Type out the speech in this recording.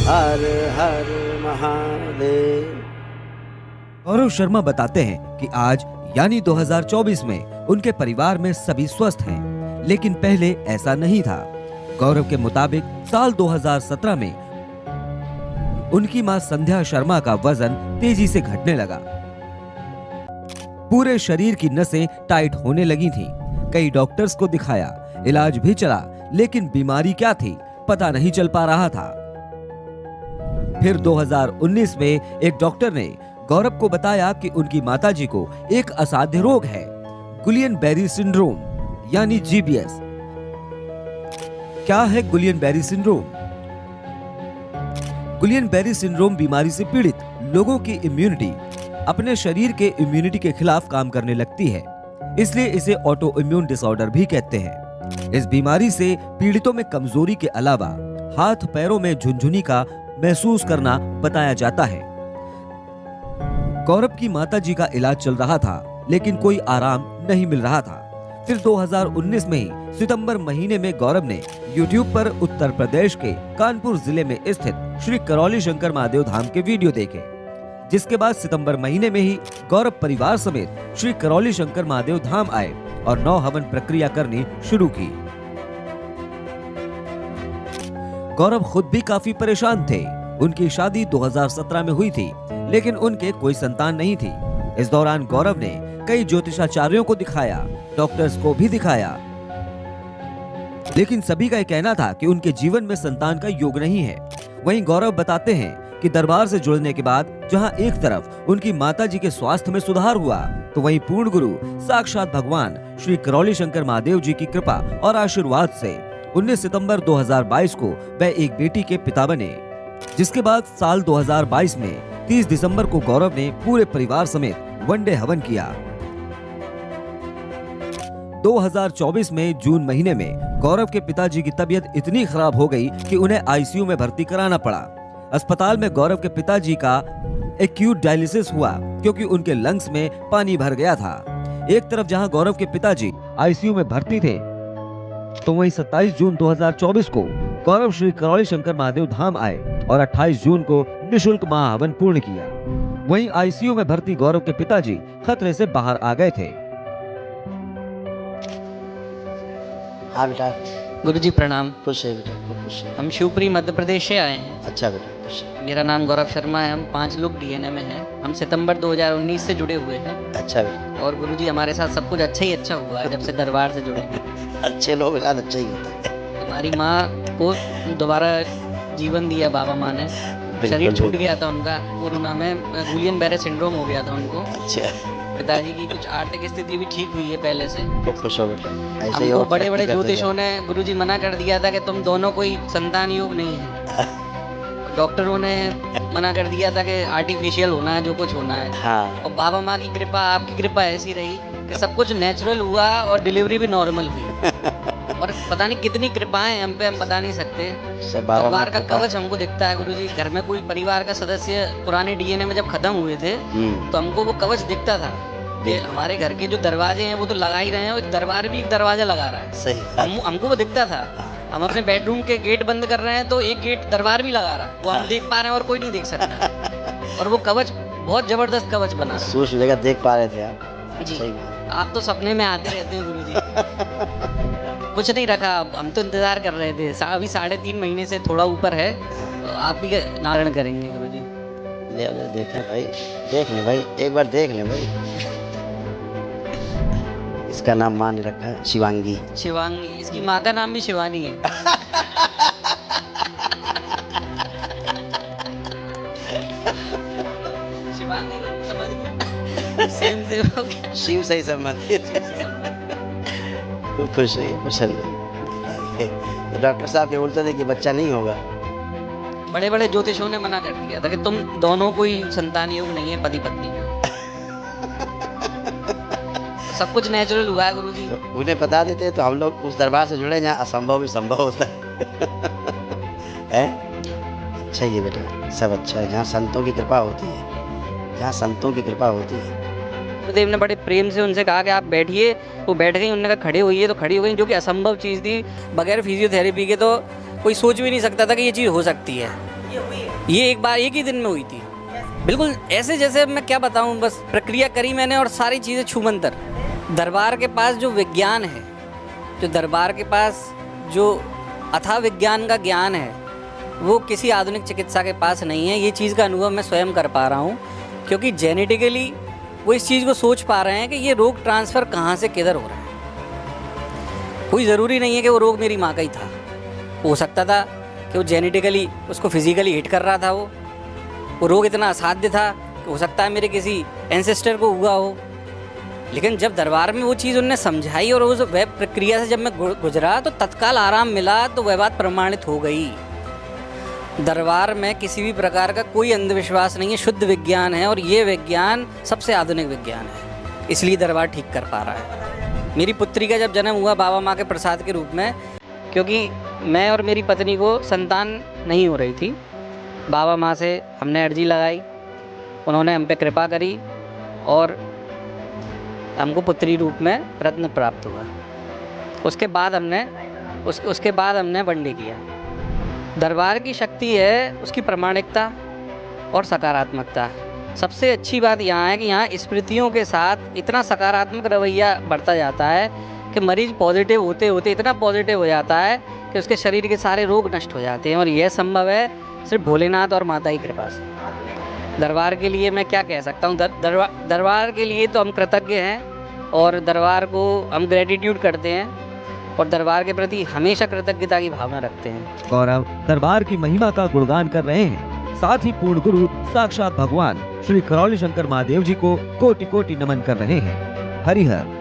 हर हर महादेव। गौरव शर्मा बताते हैं कि आज यानी 2024 में उनके परिवार में सभी स्वस्थ हैं, लेकिन पहले ऐसा नहीं था। गौरव के मुताबिक साल 2017 में उनकी मां संध्या शर्मा का वजन तेजी से घटने लगा। पूरे शरीर की नसें टाइट होने लगी थीं। कई डॉक्टर्स को दिखाया, इलाज भी चला, लेकिन बीमारी क्या थी पता नहीं चल पा रहा था। फिर 2019 में एक डॉक्टर ने गौरव को बताया कि उनकी माताजी को एक असाध्य रोग है, गुलियन-बेरी सिंड्रोम यानी GBS। क्या है गुलियन-बेरी सिंड्रोम? गुलियन-बेरी सिंड्रोम बीमारी से पीड़ित लोगों की इम्यूनिटी अपने शरीर के इम्यूनिटी के खिलाफ काम करने लगती है, इसलिए इसे ऑटो इम्यून डिसऑर्डर भी कहते हैं। इस बीमारी से पीड़ितों में कमजोरी के अलावा हाथ पैरों में झुनझुनी का महसूस करना बताया जाता है। गौरव की माताजी का इलाज चल रहा था, लेकिन कोई आराम नहीं मिल रहा था। फिर 2019 में ही सितंबर महीने में गौरव ने YouTube पर उत्तर प्रदेश के कानपुर जिले में स्थित श्री करौली शंकर महादेव धाम के वीडियो देखे, जिसके बाद सितंबर महीने में ही गौरव परिवार समेत श्री करौली शंकर महादेव धाम आए और 9 हवन प्रक्रिया करनी शुरू की। गौरव खुद भी काफी परेशान थे। उनकी शादी 2017 में हुई थी, लेकिन उनके कोई संतान नहीं थी। इस दौरान गौरव ने कई ज्योतिषाचार्यों को दिखाया, डॉक्टर्स को भी दिखाया, लेकिन सभी का यह कहना था कि उनके जीवन में संतान का योग नहीं है। वहीं गौरव बताते हैं कि दरबार से जुड़ने के बाद जहां एक तरफ उनकी माताजी के स्वास्थ्य में सुधार हुआ, तो वहीं पूर्ण गुरु साक्षात भगवान श्री करौली शंकर महादेव जी की कृपा और आशीर्वाद से 19 सितंबर 2022 को वह एक बेटी के पिता बने। जिसके बाद साल 2022 में 30 दिसंबर को गौरव ने पूरे परिवार समेत वनडे हवन किया। 2024 में जून महीने में गौरव के पिताजी की तबीयत इतनी खराब हो गई कि उन्हें आईसीयू में भर्ती कराना पड़ा। अस्पताल में गौरव के पिताजी का एक्यूट डायलिसिस हुआ, क्योंकि उनके लंग्स में पानी भर गया था। एक तरफ जहां गौरव के पिताजी आईसीयू में भर्ती थे, तो वहीं 27 जून 2024 को गौरव श्री करौली शंकर महादेव धाम आए और 28 जून को निःशुल्क महाहवन पूर्ण किया। वहीं आईसीयू में भर्ती गौरव के पिताजी खतरे से बाहर आ गए थे। हाँ बेटा। गुरुजी प्रणाम। खुश है बेटा, खुश है। हम शिवपुरी मध्य प्रदेश से आए हैं। अच्छा बेटा, खुश है। मेरा नाम गौरव शर्मा है। हम 5 लोग डीएनए में हैं। हम सितंबर 2019 से जुड़े हुए हैं। अच्छा बेटा। और गुरुजी हमारे साथ सब कुछ अच्छा ही अच्छा हुआ है जब से दरबार से जुड़े हैं। अच्छे लोग के साथ अच्छा ही होता है। हमारी माँ को दोबारा जीवन दिया बाबा माँ ने। शरीर छूट गया था उनका, कोरोना में गुलियन-बेरी सिंड्रोम हो गया था उनको। अच्छा। पिताजी की कुछ आर्थिक स्थिति भी ठीक हुई है पहले से। तो खुश हो बेटा, ऐसे ही हमको हो। बड़े बड़े ज्योतिषों ने गुरुजी मना कर दिया था कि तुम दोनों कोई संतान योग नहीं है। डॉक्टरों ने मना कर दिया था कि आर्टिफिशियल होना है, जो कुछ होना है। हाँ। और बाबा माँ की कृपा, आपकी कृपा ऐसी रही कि सब कुछ नेचुरल हुआ और डिलीवरी भी नॉर्मल हुई। और पता नहीं कितनी कृपाएं हम पे, हम बता नहीं सकते। परिवार का कवच हमको दिखता है गुरुजी। घर में कोई परिवार का सदस्य पुराने डीएनए में जब खत्म हुए थे, तो हमको वो कवच दिखता था कि हमारे घर के जो दरवाजे हैं वो तो लगा ही रहे हैं, और दरबार भी एक दरवाजा लगा रहा है। सही। हमको वो दिखता था। हम अपने बेडरूम के गेट बंद कर रहे हैं तो एक गेट दरबार भी लगा रहा है, वो हम देख पा रहे हैं और कोई नहीं देख सकता। और वो कवच बहुत जबरदस्त कवच बना। सोच जगह देख पा रहे थे आप। जी। सही। आप तो सपने में आते रहते हैं गुरुजी। कुछ नहीं रखा, हम तो इंतजार कर रहे थे। अभी 3.5 महीने से थोड़ा ऊपर है, तो आप भी नारायण करेंगे गुरुजी। ले देखें भाई, देख ले भाई, एक बार देख ले भाई। इसका नाम माँ ने रखा है शिवांगी। शिवांगी, इसकी माँ का नाम भी शिवानी है। शिवांगी समझ सेम से हो गया। शिव से ही संबंधित। खुश रहिए, खुश रहिए। तो डॉक्टर साहब के बोलते थे कि बच्चा नहीं होगा। बड़े बड़े ज्योतिषों ने मना कर दिया था कि तुम दोनों कोई संतान योग नहीं है, पति पत्नी। सब कुछ नेचुरल हुआ है गुरुजी। तो उन्हें बता देते तो हम लोग उस दरबार से जुड़े जहाँ असंभव भी संभव होता है। अच्छा ही है बेटा, सब अच्छा है। जहाँ संतों की कृपा होती है, जहाँ संतों की कृपा होती है। गुरुदेव ने बड़े प्रेम से उनसे कहा कि आप बैठिए। वो बैठ गई। उन्होंने कहा खड़े होइए, तो खड़ी हो गई, जो कि असंभव चीज़ थी। बगैर फिजियोथेरेपी के तो कोई सोच भी नहीं सकता था कि ये चीज़ हो सकती है। ये हुई। ये एक बार एक ही दिन में हुई थी, बिल्कुल ऐसे जैसे मैं क्या बताऊं, बस प्रक्रिया करी मैंने और सारी चीज़ें छूमंतर। दरबार के पास जो विज्ञान है, जो दरबार के पास जो अथाह विज्ञान का ज्ञान है, वो किसी आधुनिक चिकित्सा के पास नहीं है। ये चीज़ का अनुभव मैं स्वयं कर पा रहा हूँ, क्योंकि जेनेटिकली वो इस चीज़ को सोच पा रहे हैं कि ये रोग ट्रांसफ़र कहाँ से किधर हो रहा है। कोई ज़रूरी नहीं है कि वो रोग मेरी माँ का ही था, हो सकता था कि वो जेनेटिकली उसको फिजिकली हिट कर रहा था, वो रोग इतना असाध्य था कि हो सकता है मेरे किसी एंसेस्टर को हुआ हो। लेकिन जब दरबार में वो चीज़ उनने समझाई और उस वह प्रक्रिया से जब मैं गुजरा तो तत्काल आराम मिला, तो वह बात प्रमाणित हो गई। दरबार में किसी भी प्रकार का कोई अंधविश्वास नहीं है, शुद्ध विज्ञान है, और ये विज्ञान सबसे आधुनिक विज्ञान है, इसलिए दरबार ठीक कर पा रहा है। मेरी पुत्री का जब जन्म हुआ बाबा माँ के प्रसाद के रूप में, क्योंकि मैं और मेरी पत्नी को संतान नहीं हो रही थी, बाबा माँ से हमने अर्जी लगाई, उन्होंने हम पे कृपा करी और हमको पुत्री रूप में रत्न प्राप्त हुआ। उसके बाद हमने वनडे किया। दरबार की शक्ति है उसकी प्रामाणिकता और सकारात्मकता। सबसे अच्छी बात यहाँ है कि यहाँ स्मृतियों के साथ इतना सकारात्मक रवैया बढ़ता जाता है कि मरीज पॉजिटिव होते होते इतना पॉजिटिव हो जाता है कि उसके शरीर के सारे रोग नष्ट हो जाते हैं, और यह संभव है सिर्फ भोलेनाथ और माता की कृपा से। दरबार के लिए मैं क्या कह सकता हूँ, दरबार के लिए तो हम कृतज्ञ हैं और दरबार को हम ग्रेटिट्यूड करते हैं और दरबार के प्रति हमेशा कृतज्ञता की भावना रखते हैं। गौरव दरबार की महिमा का गुणगान कर रहे हैं, साथ ही पूर्ण गुरु साक्षात भगवान श्री खरौली शंकर महादेव जी को कोटि कोटि नमन कर रहे हैं। हरिहर।